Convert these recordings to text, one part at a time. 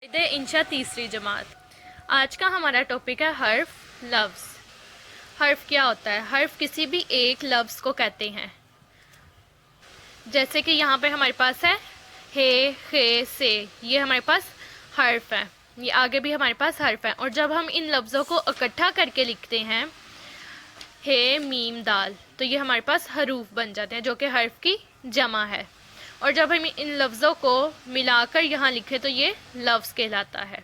दे इंशा तीसरी जमात। आज का हमारा टॉपिक है हर्फ लफ्ज़। हर्फ क्या होता है? हर्फ किसी भी एक लफ्ज़ को कहते हैं। जैसे कि यहाँ पे हमारे पास है हे, खे, से, ये हमारे पास हर्फ है। ये आगे भी हमारे पास हर्फ है। और जब हम इन लफ्ज़ों को इकट्ठा करके लिखते हैं हे, मीम, दाल, तो ये हमारे पास हरूफ बन जाते हैं, जो कि हर्फ की जमा है। और जब हम इन लफ्ज़ों को मिलाकर यहाँ लिखें तो ये लफ्ज़ कहलाता है।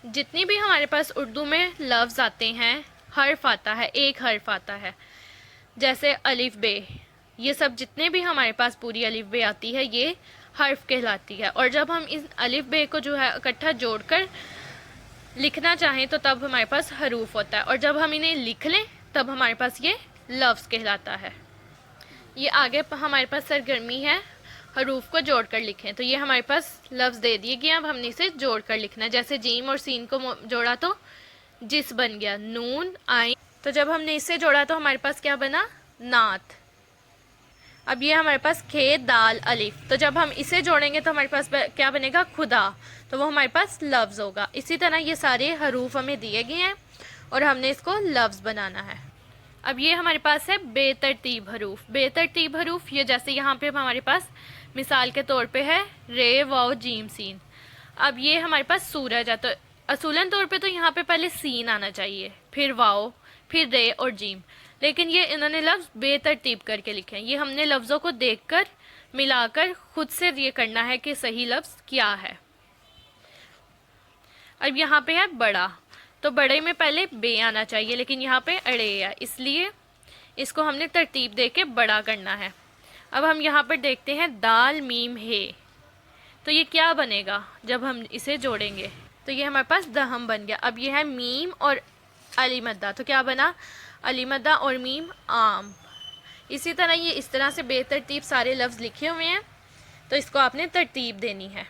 जितनी भी हमारे पास उर्दू में लफ्ज़ आते हैं, हर्फ आता है, एक हर्फ आता है। जैसे अलिफ बे, ये सब जितने भी हमारे पास पूरी अलिफ बे आती है, ये हर्फ कहलाती है। और जब हम इस अलिफ बे को जो है इकट्ठा जोड़कर लिखना चाहें तो तब हमारे पास हरूफ होता है। और जब हम इन्हें लिख लें तब हमारे पास ये लफ्ज़ कहलाता है। ये आगे हमारे पास सरगर्मी है, हरूफ को जोड़कर लिखें। तो ये हमारे पास लफ्ज़ दे दिए गए, अब हमने इसे जोड़कर लिखना है। जैसे जीम और सीन को जोड़ा तो जिस बन गया, नून आइन, तो जब हमने इससे जोड़ा तो हमारे पास क्या बना, नात। अब ये हमारे पास खे, दाल, अलिफ, तो जब हम इसे जोड़ेंगे तो हमारे पास क्या बनेगा, खुदा, तो वो हमारे पास लफ्ज़ होगा। इसी तरह ये सारे हरूफ हमें दिए गए हैं और हमने इसको लफ्ज़ बनाना है। अब ये हमारे पास है बेतरतीब हरूफ। बेतरतीब हरूफ, ये जैसे यहाँ पे हमारे पास मिसाल के तौर पे है रे, वाओ, जीम, सीन। अब ये हमारे पास सूरज है, तो असूलन तौर पे तो यहाँ पे पहले सीन आना चाहिए, फिर वाओ, फिर रे और जीम। लेकिन ये इन्होंने लफ्ज़ बेतरतीब करके लिखे हैं। ये हमने लफ्ज़ों को देखकर मिलाकर खुद से ये करना है कि सही लफ्ज़ क्या है। अब यहाँ पे है बड़ा, तो बड़े में पहले बे आना चाहिए, लेकिन यहाँ पे अड़े है, इसलिए इसको हमने तरतीब दे के बड़ा करना है। अब हम यहाँ पर देखते हैं दाल, मीम, हे, तो ये क्या बनेगा जब हम इसे जोड़ेंगे, तो ये हमारे पास दहम बन गया। अब ये है मीम और अली मद्दा, तो क्या बना, अली मद्दा और मीम, आम। इसी तरह ये इस तरह से बेतरतीब सारे लफ्ज़ लिखे हुए हैं, तो इसको आपने तरतीब देनी है।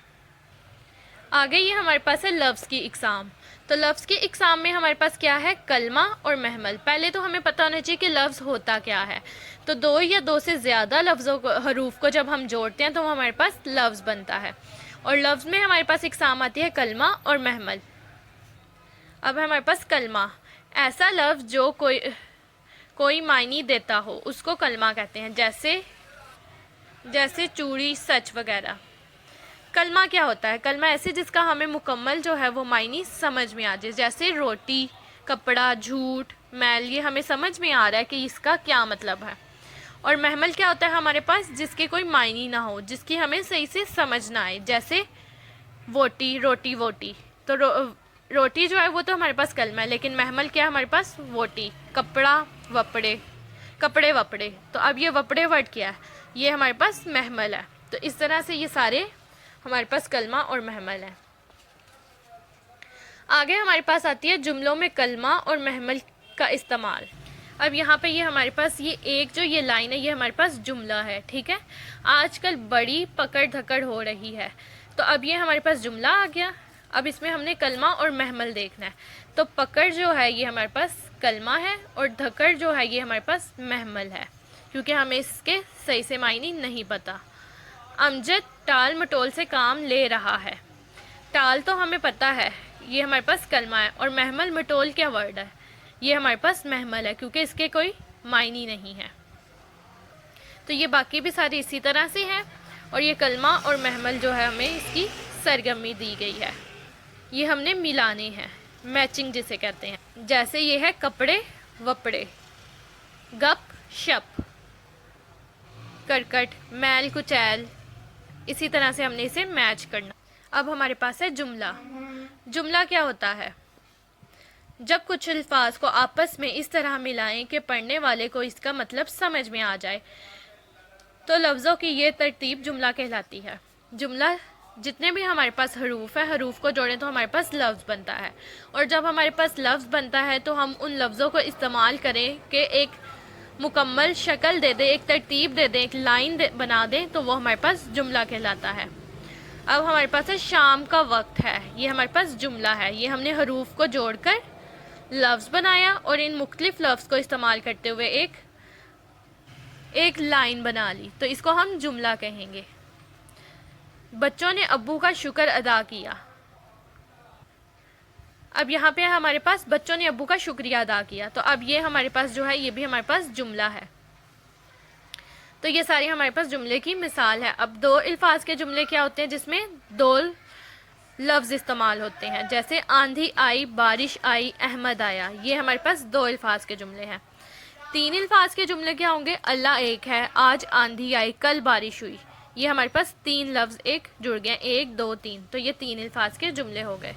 आगे ये हमारे पास है लफ्ज़ की इकसाम। तो लफ्ज़ की इकसाम में हमारे पास क्या है, कलमा और महमल। पहले तो हमें पता होना चाहिए कि लफ्ज़ होता क्या है। तो दो या दो से ज़्यादा लफ्ज़ों को, हरूफ को जब हम जोड़ते हैं तो हमारे पास लफ्ज़ बनता है। और लफ्ज़ में हमारे पास इकसाम आती है कलमा और महमल। अब हमारे पास कलमा, ऐसा लफ्ज़ जो कोई मायनी देता हो उसको कलमा कहते हैं। जैसे चूड़ी, सच वगैरह। कलमा क्या होता है, कलमा ऐसे जिसका हमें मुकम्मल जो है वो मायनी समझ में आ जाए। जैसे रोटी, कपड़ा, झूठ, मैल, ये हमें समझ में आ रहा है कि इसका क्या मतलब है। और महमल क्या होता है हमारे पास, जिसके कोई मायनी ना हो, जिसकी हमें सही से समझ ना आए। जैसे वोटी, रोटी, वोटी, तो रोटी जो है वो तो हमारे पास कलमा है, लेकिन महमल क्या है हमारे पास, वोटी। कपड़ा, वपड़े, कपड़े, वपड़े, तो अब ये वपड़े वर्ड क्या है, ये हमारे पास महमल है। तो इस तरह से ये सारे हमारे पास कलमा और महमल है। आगे हमारे पास आती है जुमलों में कलमा और महमल का इस्तेमाल। अब यहाँ पे ये हमारे पास ये एक जो ये लाइन है, ये हमारे पास जुमला है, ठीक है। आजकल बड़ी पकड़ धकड़ हो रही है, तो अब ये हमारे पास जुमला आ गया। अब इसमें हमने कलमा और महमल देखना है। तो पकड़ जो है ये हमारे पास कलमा है और धकड़ जो है ये हमारे पास महमल है, क्योंकि हमें इसके सही से मायने नहीं पता। अमजद टाल मटोल से काम ले रहा है। टाल तो हमें पता है, ये हमारे पास कलमा है। और महमल, मटोल क्या वर्ड है, ये हमारे पास महमल है, क्योंकि इसके कोई मायने नहीं है। तो ये बाकी भी सारी इसी तरह से है। और ये कलमा और महमल जो है हमें इसकी सरगर्मी दी गई है, ये हमने मिलाने हैं, मैचिंग जिसे कहते हैं। जैसे ये है कपड़े, वपड़े, गप, शप, करकट, मैल, कुचैल, इसी तरह से हमने इसे मैच करना। अब हमारे पास है जुमला। जुमला क्या होता है, जब कुछ अल्फाज को आपस में इस तरह मिलाएं कि पढ़ने वाले को इसका मतलब समझ में आ जाए, तो लफ्ज़ों की ये तरतीब जुमला कहलाती है। जुमला जितने भी हमारे पास हरूफ है, हरूफ को जोड़ें तो हमारे पास लफ्ज़ बनता है। और जब हमारे पास लफ्ज़ बनता है तो हम उन लफ्ज़ों को इस्तेमाल करें कि एक मुकम्मल शक्ल दे दें, एक तरतीब दे दें, एक लाइन बना दें, तो वो हमारे पास जुमला कहलाता है। अब हमारे पास है शाम का वक्त है, ये हमारे पास जुमला है। ये हमने हरूफ को जोड़कर लफ्ज़ बनाया और इन मुख्तलिफ लफ्ज़ को इस्तेमाल करते हुए एक लाइन बना ली, तो इसको हम जुमला कहेंगे। बच्चों ने अब्बू का शुक्र अदा किया। अब यहाँ पे हमारे पास बच्चों ने अब्बू का शुक्रिया अदा किया, तो अब ये हमारे पास जो है ये भी हमारे पास जुमला है। तो ये सारी हमारे पास जुमले की मिसाल है। अब दो अल्फाज के जुमले क्या होते हैं जिसमें दो लफ्ज़ इस्तेमाल होते हैं, जैसे आंधी आई, बारिश आई, अहमद आया, ये हमारे पास दो अल्फाज के जुमले हैं। तीन अल्फाज के जुमले क्या होंगे, अल्लाह एक है, आज आंधी आई, कल बारिश हुई, ये हमारे पास तीन लफ्ज़ एक जुड़ गए, एक दो तीन, तो ये तीन अल्फाज के जुमले हो गए।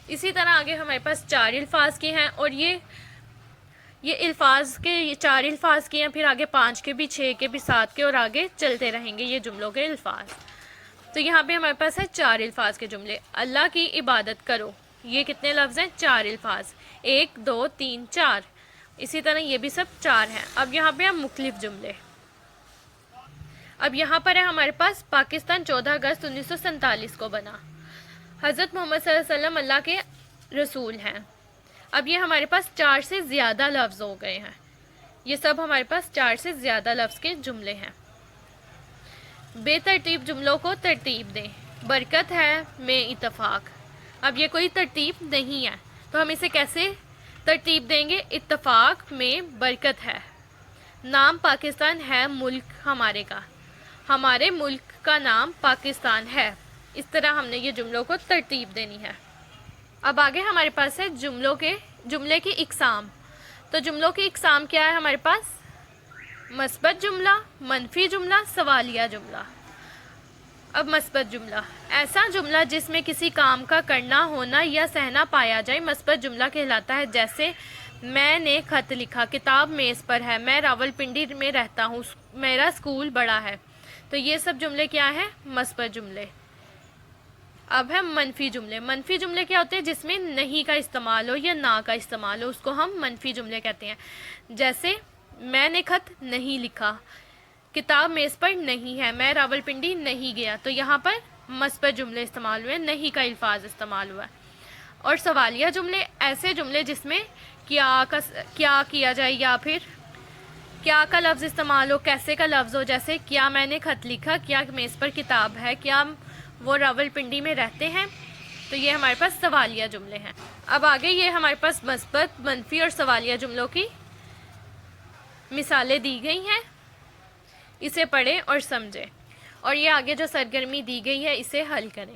इसी तरह आगे हमारे पास चार अल्फाज के हैं, और ये अल्फाज के ये चार अल्फाज के हैं, फिर आगे पाँच के भी, छः के भी, सात के, और आगे चलते रहेंगे ये जुमलों के अल्फाज। तो यहाँ पे हमारे पास है चार अल्फाज के जुमले। अल्लाह की इबादत करो, ये कितने लफ्ज़ हैं, चार अल्फाज, एक दो तीन चार। इसी तरह ये भी सब चार हैं। अब यहाँ पे हम मुख्तलिफ जुमले। अब यहाँ पर है हमारे पास पाकिस्तान 14 अगस्त 1947 को बना। हज़रत मोहम्मद सल्लल्लाहु अलैहि वसल्लम अल्लाह के रसूल हैं। अब ये हमारे पास चार से ज़्यादा लफ्ज़ हो गए हैं, ये सब हमारे पास चार से ज़्यादा लफ्ज़ के जुमले हैं। बेतरतीब जुमलों को तरतीब दें, बरकत है में इत्तफाक। अब ये कोई तरतीब नहीं है, तो हम इसे कैसे तरतीब देंगे, इत्तफाक में बरकत है। नाम पाकिस्तान है मुल्क हमारे का, हमारे मुल्क का नाम पाकिस्तान है। इस तरह हमने ये जुमलों को तरतीब देनी है। अब आगे हमारे पास है जुमले की इकसाम। तो जुमलों की इकसाम क्या है हमारे पास, मस्बत जुमला, मनफी जुमला, सवालिया जुमला। अब मस्बत जुमला, ऐसा जुमला जिसमें किसी काम का करना, होना या सहना पाया जाए, मस्बत जुमला कहलाता है। जैसे मैंने खत लिखा, किताब मेज़ पर है, मैं रावलपिंडी में रहता हूँ, मेरा स्कूल बड़ा है। तो ये सब जुमले क्या हैं, मस्बत जुमले। अब है मनफी जुमले। मनफी जुमले क्या होते हैं, जिसमें नहीं का इस्तेमाल हो या ना का इस्तेमाल हो, उसको हम मनफी जुमले कहते हैं। जैसे मैंने खत नहीं लिखा, किताब मेज़ पर नहीं है, मैं रावलपिंडी नहीं गया। तो यहाँ पर मस्बत जुमले इस्तेमाल हुए, नहीं का अल्फाज इस्तेमाल हुआ। और सवालिया जुमले, ऐसे जुमले जिसमें क्या किया जाए या फिर क्या का लफ्ज़ इस्तेमाल हो, कैसे का लफ्ज़ हो। जैसे क्या मैंने खत लिखा, क्या मेज़ पर किताब है, क्या वो रावलपिंडी में रहते हैं। तो ये हमारे पास सवालिया जुमले हैं। अब आगे ये हमारे पास मस्बत, मनफी और सवालिया जुमलों की मिसालें दी गई हैं, इसे पढ़ें और समझें, और ये आगे जो सरगर्मी दी गई है इसे हल करें।